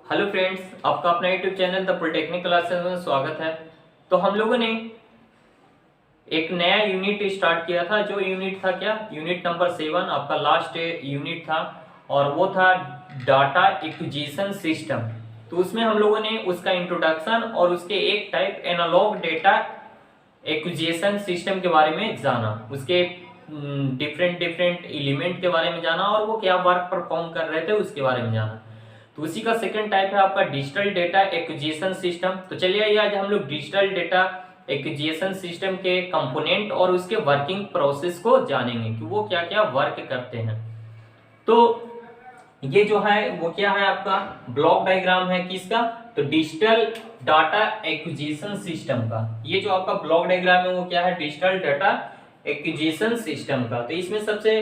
Hello friends, आपका अपना YouTube channel the polytechnic classes में स्वागत है। तो हम लोगों ने एक नया यूनिट स्टार्ट किया था। जो यूनिट था क्या, यूनिट नंबर 7 आपका लास्ट यूनिट था और वो था डाटा एक्विजिशन सिस्टम। तो उसमें हम लोगों ने उसका इंट्रोडक्शन और उसके एक type analog data acquisition system के बारे में जाना, उसके डिफरेंट डिफरेंट एलिमेंट के बारे में जाना और वो क्या वर्क परफॉर्म कर रहे थे उसके बारे में जाना। तो उसी का सेकंड टाइप है आपका डिजिटल डेटा एक्विजिशन सिस्टम। तो चलिए आज हम लोग डिजिटल डेटा एक्विजिशन सिस्टम के कंपोनेंट और उसके वर्किंग प्रोसेस को जानेंगे कि वो क्या क्या वर्क करते हैं। तो ये जो है वो क्या है, आपका ब्लॉक डायग्राम है किसका, तो डिजिटल डाटा एक्विजिशन सिस्टम का। ये जो आपका ब्लॉक डायग्राम है वो क्या है, डिजिटल डाटा एक्विजिशन सिस्टम का। तो इसमें सबसे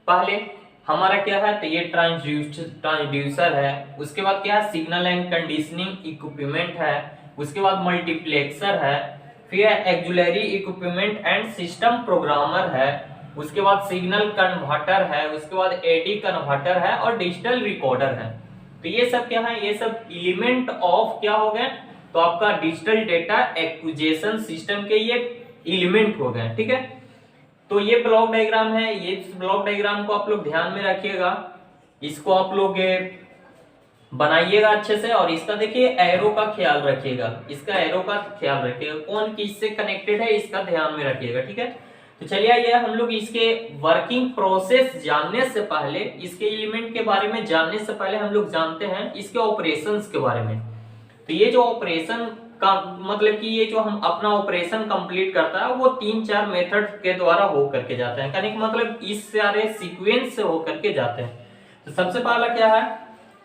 पहले हमारा क्या है, तो ये ट्रांसड्यूसर है, उसके बाद क्या है, सिग्नल एंड कंडीशनिंग इक्विपमेंट है, उसके बाद मल्टीप्लेक्सर है, फिर auxiliary equipment and system programmer है, उसके बाद सिग्नल कन्वर्टर है, उसके बाद एडी कन्वर्टर है और डिजिटल रिकॉर्डर है। तो ये सब क्या है, ये सब एलिमेंट ऑफ क्या हो गए, तो आपका डिजिटल डेटा एक्विजिशन सिस्टम के ये एलिमेंट हो गए। ठीक है, तो ये ब्लॉक डायग्राम है। ये ब्लॉक डायग्राम को आप लोग ध्यान में रखिएगा, इसको आप लोग बनाइएगा अच्छे से। और इसका देखिए एरो का ख्याल रखिएगा, इसका एरो का ख्याल रखिएगा, कौन किससे कनेक्टेड है इसका ध्यान में रखिएगा। ठीक है, तो चलिए ये हम लोग इसके वर्किंग प्रोसेस जानने से पहले, इसके एलिमेंट के बारे में जानने से पहले हम लोग जानते हैं इसके ऑपरेशंस के बारे में। तो ये जो ऑपरेशन का मतलब कि ये जो हम अपना ऑपरेशन कंप्लीट करता है वो 3-4 मेथड के द्वारा हो करके जाते हैं, यानी कि मतलब इस सारे सीक्वेंस से हो करके जाते हैं। तो सबसे पहला क्या है,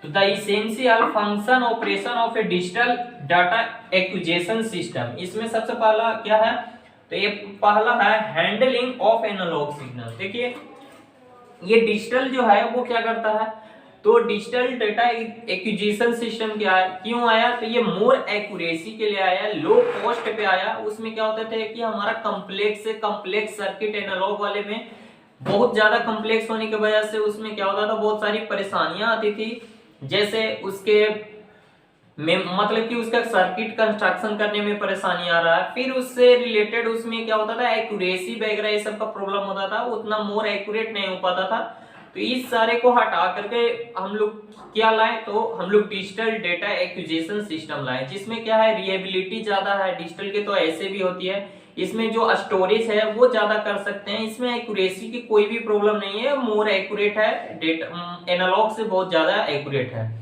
तो the essential function operation of A digital data acquisition system. इसमें सबसे पहला क्या है, तो ये पहला है हैंडलिंग ऑफ एनालॉग सिग्नल। देखिए ये डिजिटल जो है वो क्या करता है, तो डिजिटल डेटा एक्विजिशन सिस्टम क्या है, क्यों आया, तो ये मोर एक्यूरेसी के लिए आया, लो कॉस्ट पे आया। उसमें क्या होता था कि हमारा कम्प्लेक्स से कम्प्लेक्स सर्किट एनालॉग वाले में बहुत ज्यादा कम्प्लेक्स होने की वजह से उसमें क्या होता था, बहुत सारी परेशानियां आती थी। जैसे उसके मतलब कि उसका सर्किट कंस्ट्रक्शन करने में परेशानी आ रहा है, फिर उससे रिलेटेड उसमें क्या होता था, एक्यूरेसी वगैरह ये सब का प्रॉब्लम होता था, उतना मोर एक्यूरेट नहीं हो पाता था। तो इस सारे को हटा करके हम लोग क्या लाए, तो हम लोग डिजिटल डेटा एक्विजिशन सिस्टम लाए, जिसमें क्या है, रिएबिलिटी ज्यादा है। डिजिटल के तो ऐसे भी होती है, इसमें जो स्टोरेज है वो ज्यादा कर सकते हैं, इसमें एक्यूरेसी की कोई भी प्रॉब्लम नहीं है, मोर एक्यूरेट है, डेटा एनालॉग से बहुत ज्यादा एक्यूरेट है।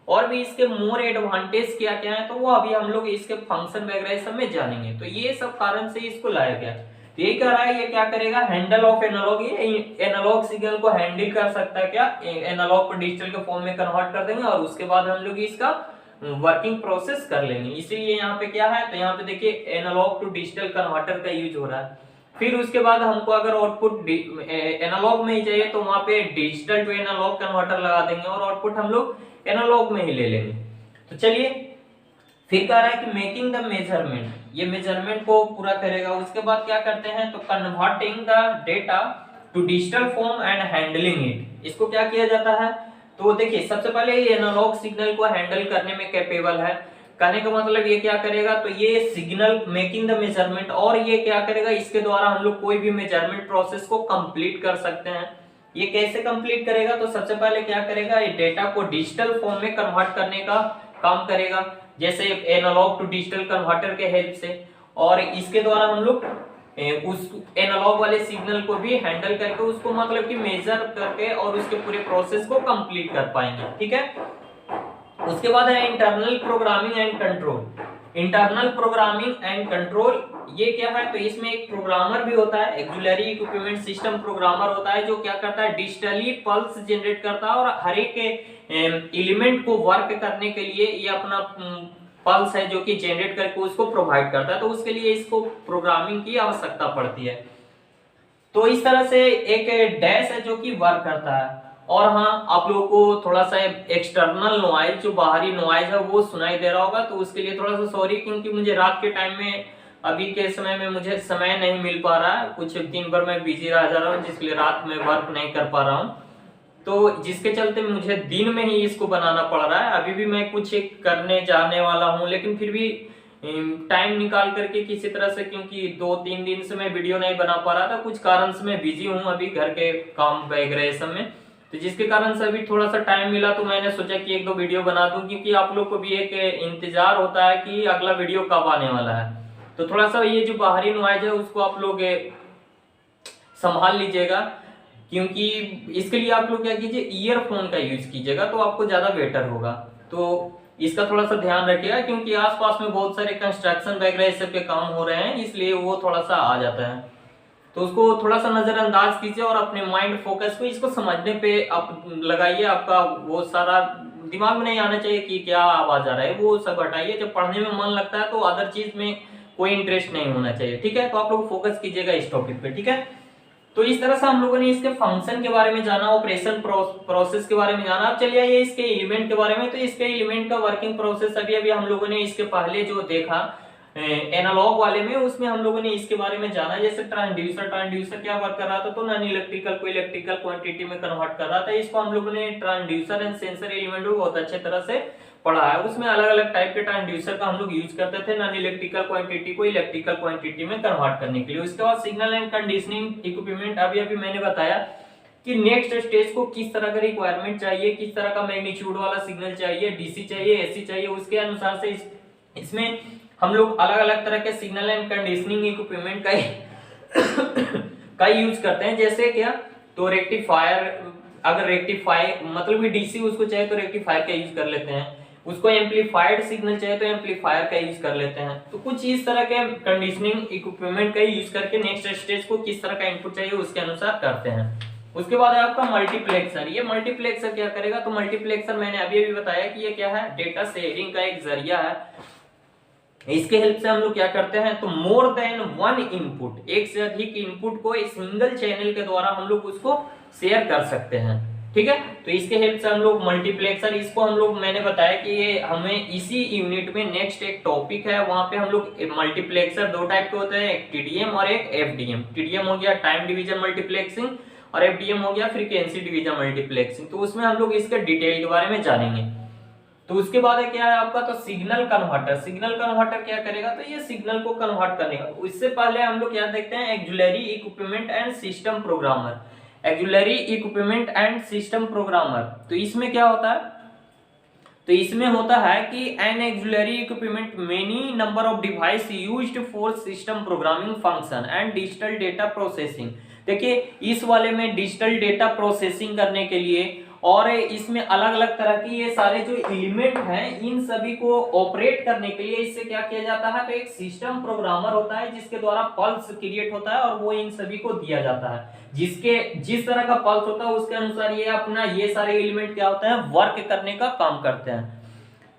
और भी इसके मोर एडवांटेज क्या क्या है, तो वो अभी हम लोग इसके फंक्शन वगैरह सब में जानेंगे। तो ये सब कारण से इसको लाया गया। तो यही कह रहा है, ये क्या करेगा, हैंडल ऑफ एनालॉग, ये एनालॉग सिग्नल को हैंडल कर सकता है, क्या एनालॉग को डिजिटल के फॉर्म में कन्वर्ट कर देंगे और उसके बाद हम लोग इसका वर्किंग प्रोसेस कर लेंगे। इसीलिए यहाँ पे क्या है, तो यहाँ पे देखिए एनालॉग टू डिजिटल कन्वर्टर का यूज हो रहा है। फिर उसके बाद हमको अगर आउटपुट एनालॉग में ही चाहिए तो वहां पे डिजिटल टू एनालॉग कन्वर्टर लगा देंगे और आउटपुट हम लोग एनालॉग में ही ले लेंगे। तो चलिए फिर कह रहा है कि मेकिंग द मेजरमेंट, ये मेजरमेंट को पूरा करेगा। उसके बाद क्या करते हैं, तो converting the data to digital form and handling it. इसको क्या किया जाता है, तो देखिए सबसे पहले ये एनालॉग सिग्नल को हैंडल करने में कैपेबल है। कहने का मतलब ये क्या करेगा, तो ये सिग्नल मेकिंग द मेजरमेंट, और ये क्या करेगा, इसके द्वारा हम लोग कोई भी मेजरमेंट प्रोसेस को कंप्लीट कर सकते हैं। ये कैसे कंप्लीट करेगा, तो सबसे पहले क्या करेगा, ये डेटा को डिजिटल फॉर्म में कन्वर्ट करने का काम करेगा, जैसे एनालॉग टू डिजिटल कन्वर्टर के हेल्प से। और इसके द्वारा हम लोग उस एनालॉग वाले सिग्नल को भी हैंडल करके उसको मतलब कि मेजर करके और उसके पूरे प्रोसेस को कंप्लीट कर पाएंगे। ठीक है, उसके बाद है internal programming and control. Internal programming and control ये क्या है, तो इसमें एक प्रोग्रामर भी होता है, एक्जुलरी इक्विपमेंट सिस्टम प्रोग्रामर होता है, जो क्या करता है, डिजिटली पल्स जनरेट करता है और हर एक एलिमेंट को वर्क करने के लिए ये अपना पल्स है जो कि जनरेट करके उसको प्रोवाइड करता है। तो उसके लिए इसको प्रोग्रामिंग की आवश्यकता पड़ती है। तो इस तरह से एक डैश है जो कि वर्क करता है। और हाँ, आप लोगों को थोड़ा सा एक्सटर्नल नॉइज, जो बाहरी नॉइज है वो सुनाई दे रहा होगा, तो उसके लिए थोड़ा सा सॉरी, क्योंकि मुझे रात के टाइम में, अभी के समय में मुझे समय नहीं मिल पा रहा है, कुछ दिन भर मैं बिजी रह जा रहा हूँ, जिसके लिए रात में वर्क नहीं कर पा रहा हूँ। तो जिसके चलते मुझे दिन में ही इसको बनाना पड़ रहा है। अभी भी मैं कुछ एक करने जाने वाला हूँ, लेकिन फिर भी टाइम निकाल करके किसी तरह से, क्योंकि 2-3 दिन से मैं वीडियो नहीं बना पा रहा था, कुछ कारण से मैं बिजी हूँ अभी घर के काम वगैरह समय, तो जिसके कारण से अभी थोड़ा सा टाइम मिला तो मैंने सोचा कि 1-2 वीडियो बना दूं, क्योंकि आप लोग को भी एक इंतजार होता है कि अगला वीडियो कब आने वाला है। तो थोड़ा सा ये जो बाहरी नॉइज है उसको आप लोग संभाल लीजिएगा, क्योंकि इसके लिए आप लोग क्या कीजिए, ईयरफोन का यूज कीजिएगा तो आपको ज्यादा बेटर होगा। तो इसका थोड़ा सा ध्यान रखिएगा, क्योंकि आसपास में बहुत सारे कंस्ट्रक्शन वगैरह इस सब के काम हो रहे हैं, इसलिए वो थोड़ा सा आ जाता है। तो उसको थोड़ा सा नजरअंदाज कीजिए और अपने माइंड फोकस को इसको समझने पे आप लगाइए। आपका वो सारा दिमाग में नहीं आना चाहिए कि क्या आवाज आ रहा है, वो सब हटाइए। जब पढ़ने में मन लगता है तो अदर चीज में कोई इंटरेस्ट नहीं होना चाहिए, ठीक है। तो आप लोग फोकस कीजिएगा इस टॉपिक पे, ठीक है। तो इस तरह से हम लोगों ने इसके फंक्शन के बारे में जाना, ऑपरेशन प्रोसेस के बारे में जाना। अब चलिए ये इसके एलिमेंट के बारे में। तो इसके एलिमेंट का वर्किंग प्रोसेस अभी हम लोगों ने इसके पहले जो देखा एनालॉग वाले में, उसमें हम लोगों ने इसके बारे में जाना। जैसे ट्रांसड्यूसर क्या वर्क कर रहा था, तो नॉन इलेक्ट्रिकल को इलेक्ट्रिकल क्वांटिटी में कन्वर्ट कर रहा था। इसको हम लोगों ने ट्रांसड्यूसर एंड सेंसर एलिमेंट को बहुत अच्छे तरह से पढ़ा है। उसमें अलग अलग टाइप के ट्रांसड्यूसर का हम लोग यूज करते थे नॉन इलेक्ट्रिकल क्वांटिटी को इलेक्ट्रिकल क्वांटिटी में कन्वर्ट करने के लिए। उसके बाद सिग्नल एंड कंडीशनिंग इक्विपमेंट, अभी मैंने बताया कि नेक्स्ट स्टेज को किस तरह का रिक्वायरमेंट चाहिए, किस तरह का मैग्नीट्यूड वाला सिग्नल चाहिए, डीसी चाहिए, एसी चाहिए, उसके अनुसार से इसमें हम लोग अलग अलग तरह के सिग्नल एंड कंडीशनिंग इक्विपमेंट का यूज करते हैं। जैसे क्या, तो रेक्टिफायर, अगर रेक्टिफाई मतलब कि डीसी उसको चाहिए तो रेक्टिफायर का यूज कर लेते हैं, उसको एम्पलीफाइड सिग्नल चाहिए तो एम्पलीफायर का यूज कर लेते हैं। तो कुछ इस तरह के कंडीशनिंग इक्विपमेंट का यूज करके नेक्स्ट स्टेज को किस तरह का इनपुट चाहिए उसके अनुसार करते हैं। उसके बाद है आपका मल्टीप्लेक्सर। ये मल्टीप्लेक्सर क्या करेगा, तो मल्टीप्लेक्सर मैंने अभी बताया कि ये क्या है, डेटा शेयरिंग का एक जरिया है। इसके हेल्प से हम लोग क्या करते हैं, तो मोर देन वन इनपुट, एक से अधिक इनपुट को सिंगल चैनल के द्वारा हम लोग उसको शेयर कर सकते हैं, ठीक है। तो इसके हेल्प से हम लोग मल्टीप्लेक्सर, इसको हम लोग मैंने बताया कि ये हमें इसी यूनिट में नेक्स्ट एक टॉपिक है, वहां पे हम लोग मल्टीप्लेक्सर 2 टाइप के होते हैं, एक टीडीएम और एक एफडीएम। टीडीएम हो गया टाइम डिवीजन मल्टीप्लेक्सिंग और एफडीएम हो गया फ्रीक्वेंसी डिवीजन मल्टीप्लेक्सिंग। तो उसमें हम लोग इसके डिटेल के बारे में जानेंगे। तो उसके बाद है क्या है आपका, तो सिग्नल कन्वर्टर। सिग्नल कन्वर्टर क्या करेगा, तो ये सिग्नल को कन्वर्ट करने का। उससे पहले हम लोग क्या देखते हैं, auxiliary equipment and system programmer. Auxiliary equipment and system programmer, तो इसमें क्या होता है, तो इसमें होता है कि an auxiliary equipment many number of device used for system programming function and digital data processing. देखिए इस वाले में डिजिटल डेटा प्रोसेसिंग करने के लिए और इसमें अलग अलग तरह की ये सारे जो एलिमेंट हैं, इन सभी को ऑपरेट करने के लिए इससे क्या किया जाता है, तो एक सिस्टम प्रोग्रामर होता है जिसके द्वारा पल्स क्रिएट होता है और वो इन सभी को दिया जाता है। जिसके जिस तरह का पल्स होता है उसके अनुसार ये अपना ये सारे एलिमेंट क्या होता है, वर्क करने का काम करते हैं।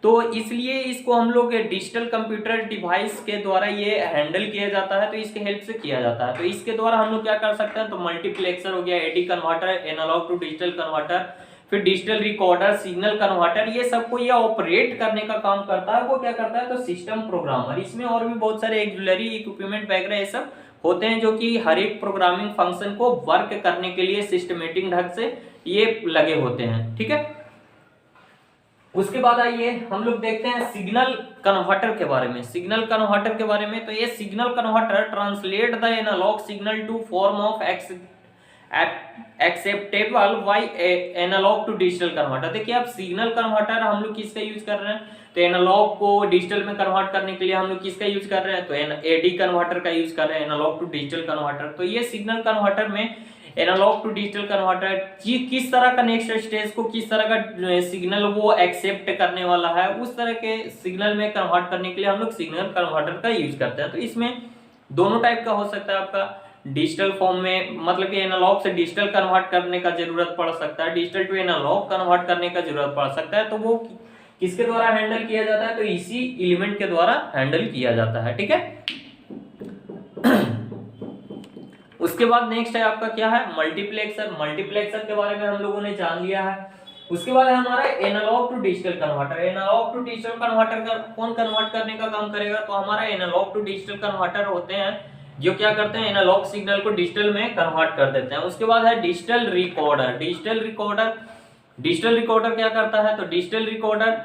तो इसलिए इसको हम लोग डिजिटल कंप्यूटर डिवाइस के द्वारा ये हैंडल किया जाता है, तो इसके हेल्प से किया जाता है। तो इसके द्वारा हम लोग क्या कर सकते हैं, तो मल्टीप्लेक्सर हो गया, AD converter, analog to digital converter, फिर डिजिटल रिकॉर्डर, सिग्नल कन्वर्टर, ये सबको ये ऑपरेट करने का काम करता है। वो क्या करता है, तो सिस्टम प्रोग्रामर। इसमें और भी बहुत सारे एक्जुलरी इक्विपमेंट वगैरह ये सब होते हैं जो कि हर एक प्रोग्रामिंग फंक्शन को वर्क करने के लिए सिस्टमेटिक ढंग से ये लगे होते हैं, ठीक है। उसके बाद आइए हम लोग देखते हैं सिग्नल कन्वर्टर के बारे में। सिग्नल कन्वर्टर के बारे में, तो ये signal converter translate the analog signal to form of acceptable by analog to digital converter. देखिए आप सिग्नल कन्वर्टर हम लोग किसका यूज कर रहे हैं, तो एनालॉग को डिजिटल में कन्वर्ट करने के लिए हम लोग किसका यूज कर रहे हैं, तो एडी कन्वर्टर का यूज कर रहे हैं, एनालॉग टू डिजिटल कन्वर्टर। तो ये सिग्नल कन्वर्टर में एनालॉग टू डिजिटल कन्वर्टर किस तरह का नेक्स्ट स्टेज को किस तरह का सिग्नल वो एक्सेप्ट करने वाला है, उस तरह के सिग्नल में कन्वर्ट करने के लिए हम लोग सिग्नल कन्वर्टर का यूज करते हैं। तो इसमें दोनों टाइप का हो सकता है आपका, डिजिटल फॉर्म में मतलब कि एनालॉग से डिजिटल कन्वर्ट करने का जरूरत पड़ सकता है, डिजिटल टू एनालॉग कन्वर्ट करने का जरूरत पड़ सकता है। तो वो किसके द्वारा हैंडल किया जाता है, तो इसी एलिमेंट के द्वारा हैंडल किया जाता है, ठीक है। उसके बाद नेक्स्ट है आपका क्या है, मल्टीप्लेक्सर। मल्टीप्लेक्सर के बारे में हम लोगों ने जान लिया है। उसके बाद है हमारा analog to digital converter. Analog to digital converter का कौन कन्वर्ट करने का काम करेगा, तो हमारा एनालॉग टू डिजिटल कन्वर्टर होते हैं जो क्या करते हैं एनालॉग सिग्नल को डिजिटल में कन्वर्ट कर देते हैं। उसके बाद है डिजिटल रिकॉर्डर। डिजिटल रिकॉर्डर क्या करता है, तो डिजिटल रिकॉर्डर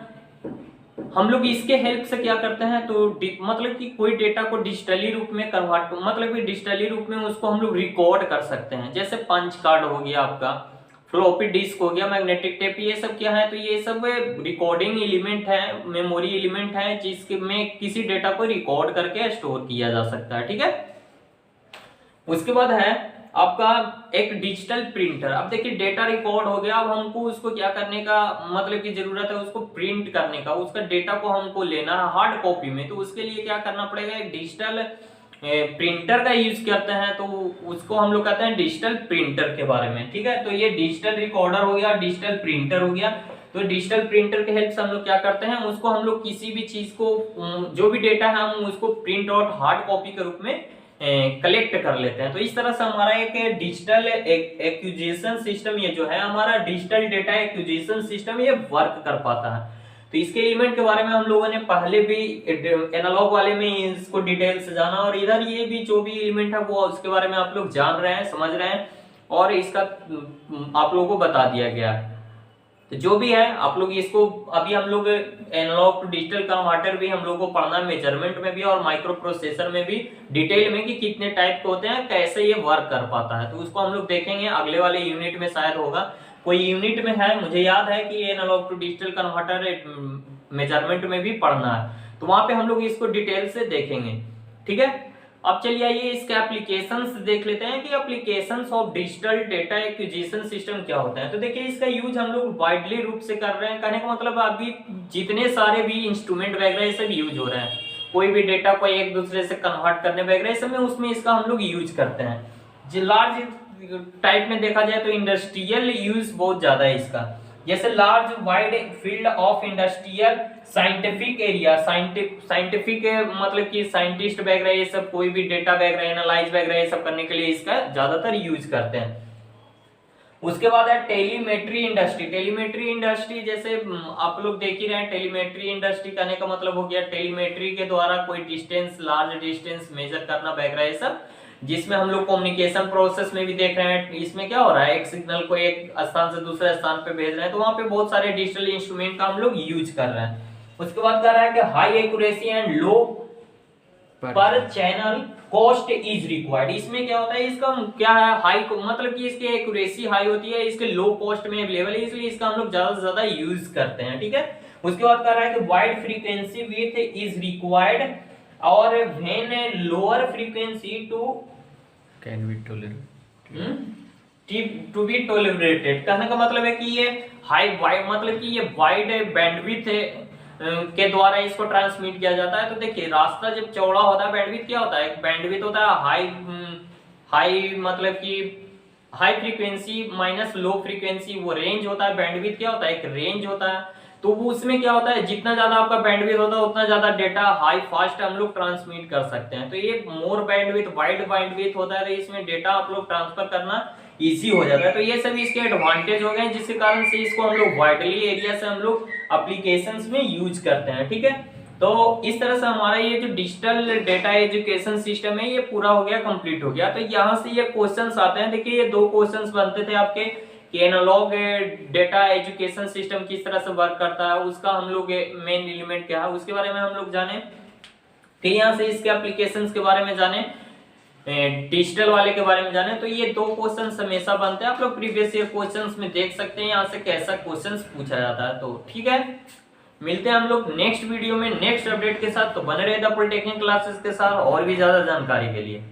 हम लोग इसके हेल्प से क्या करते हैं, तो मतलब कि कोई डेटा को डिजिटली रूप में कन्वर्ट, मतलब कि डिजिटली रूप में उसको हम लोग रिकॉर्ड कर सकते हैं। जैसे पंच कार्ड हो गया, आपका फ्लॉपी डिस्क हो गया, मैग्नेटिक टेप, ये सब क्या है, तो ये सब रिकॉर्डिंग एलिमेंट है, मेमोरी एलिमेंट है, जिसमें किसी डेटा को रिकॉर्ड करके स्टोर किया जा सकता है। ठीक है, उसके बाद है आपका एक डिजिटल प्रिंटर। अब देखिए डेटा रिकॉर्ड हो गया, अब हमको उसको क्या करने का मतलब की जरूरत है, उसको प्रिंट करने का, उसका डेटा को हमको लेना है हार्ड कॉपी में। तो उसके लिए क्या करना पड़ेगा, एक डिजिटल प्रिंटर का यूज करते हैं, तो उसको हम लोग कहते हैं डिजिटल प्रिंटर के बारे में। ठीक है, तो ये डिजिटल रिकॉर्डर हो गया, डिजिटल प्रिंटर हो गया। तो डिजिटल प्रिंटर के हेल्प से हम लोग क्या करते हैं, उसको हम लोग किसी भी चीज को, जो भी डेटा है, हम उसको प्रिंट आउट हार्ड कॉपी के रूप में कलेक्ट कर लेते हैं। तो इस तरह से हमारा एक डिजिटल एक्विजिशन सिस्टम, ये जो है हमारा डिजिटल डेटा एक्विजिशन सिस्टम, ये वर्क कर पाता है। तो इसके एलिमेंट के बारे में हम लोगों ने पहले भी एनालॉग वाले में इसको डिटेल से जाना, और इधर ये भी जो भी एलिमेंट है वो उसके बारे में आप लोग जान रहे हैं, समझ रहे हैं, और इसका आप लोगों को बता दिया गया है। तो जो भी है आप लोग इसको, अभी हम लोग एनालॉग टू डिजिटल कन्वर्टर भी हम लोग को पढ़ना है, मेजरमेंट में भी और माइक्रो प्रोसेसर में भी डिटेल में, कि कितने टाइप के होते हैं, कैसे ये वर्क कर पाता है। तो उसको हम लोग देखेंगे अगले वाले यूनिट में, शायद होगा कोई यूनिट में है, मुझे याद है कि analog to digital converter measurement में भी पढ़ना है, तो वहां पे हम लोग इसको डिटेल से देखेंगे। ठीक है, अब चलिए आइए इसके एप्लीकेशंस देख लेते हैं कि applications of digital data acquisition system क्या होता है। तो देखिए इसका यूज हम लोग वाइडली रूप से कर रहे हैं, कहने का मतलब अभी जितने सारे भी इंस्ट्रूमेंट वगैरह ये सब यूज हो रहे हैं, कोई भी डेटा को एक दूसरे से कन्वर्ट करने वगैरह सब में, उसमें इसका हम लोग यूज करते हैं। लार्ज टाइप में देखा जाए तो इंडस्ट्रियल यूज बहुत ज्यादा है इसका, जैसे large wide field of industrial scientific area, scientific मतलब कि साइंटिस्ट वगैरह ये सब कोई भी डेटा वगैरह एनालाइज वगैरह ये सब करने के लिए इसका ज्यादातर यूज करते हैं। उसके बाद है टेलीमेट्री इंडस्ट्री। टेलीमेट्री इंडस्ट्री जैसे आप लोग देख ही रहे हैं, टेलीमेट्री इंडस्ट्री करने का मतलब हो गया टेलीमेट्री के द्वारा कोई डिस्टेंस, लार्ज डिस्टेंस मेजर करना वगैरह ये सब, जिसमें हम लोग कम्युनिकेशन प्रोसेस में भी देख रहे हैं। इसमें क्या हो रहा है, एक सिग्नल को एक स्थान से दूसरे स्थान पे भेज रहे हैं, तो वहां पे बहुत सारे डिजिटल इंस्ट्रूमेंट का हम लोग यूज कर रहे हैं। उसके बाद कह रहा है कि हाई एक्यूरेसी एंड लो पर चैनल कॉस्ट इज रिक्वायर्ड। इसमें क्या होता है, इसका क्या है, हाई मतलब कि इसकी एक्यूरेसी हाई होती है, इसके लो कॉस्ट में अवेलेबल है, इसलिए इसका हम लोग ज्यादा से ज्यादा यूज करते हैं। ठीक है, उसके बाद कह रहा है कि wide frequency width is required और when lower frequency to can be tolerated to be tolerated. कहने का मतलब है कि ये हाई वाइड मतलब कि ये वाइड बैंडविड्थ के द्वारा इसको ट्रांसमिट किया जाता है। तो देखिए रास्ता जब चौड़ा होता है, बैंडविड्थ क्या होता है, बैंडविड्थ होता है हाई मतलब कि high frequency minus low frequency, वो रेंज होता है। बैंडविड्थ क्या होता है, एक रेंज होता है। तो वो उसमें क्या होता है, जितना ज्यादा आपका बैंडविड्थ होता है उतना ज्यादा डेटा हाई फास्ट हम लोग ट्रांसमिट कर सकते हैं। तो ये मोर बैंडविड्थ, वाइड बैंडविड्थ होता है, तो इसमें डेटा आप लोग ट्रांसफर करना इजी हो जाता है। तो ये सभी इसके एडवांटेज हो गए, जिसके कारण से इसको हम लोग वाइडली एरिया से हम लोग एप्लीकेशंस में यूज करते हैं। ठीक है, तो इस तरह से हमारा ये जो डिजिटल डेटा एजुकेशन सिस्टम है ये पूरा हो गया, कंप्लीट हो गया। तो यहाँ से ये क्वेश्चंस आते हैं। देखिए ये दो क्वेश्चंस बनते थे आपके कि एनालॉग डेटा एजुकेशन सिस्टम किस तरह से वर्क करता है, उसका हम लोग मेन एलिमेंट क्या है उसके बारे में हम लोग जाने, फिर यहाँ से इसके एप्लीकेशंस के बारे में जाने, डिजिटल वाले के बारे में जाने। तो ये दो क्वेश्चन हमेशा बनते हैं, आप लोग प्रीवियस ईयर क्वेश्चंस में देख सकते हैं यहाँ से कैसा क्वेश्चंस पूछा जाता है। तो ठीक है, मिलते हैं हम लोग नेक्स्ट वीडियो में नेक्स्ट अपडेट के साथ। तो बने रहे द पॉलिटेक्निक क्लासेस के साथ और भी ज्यादा जानकारी के लिए।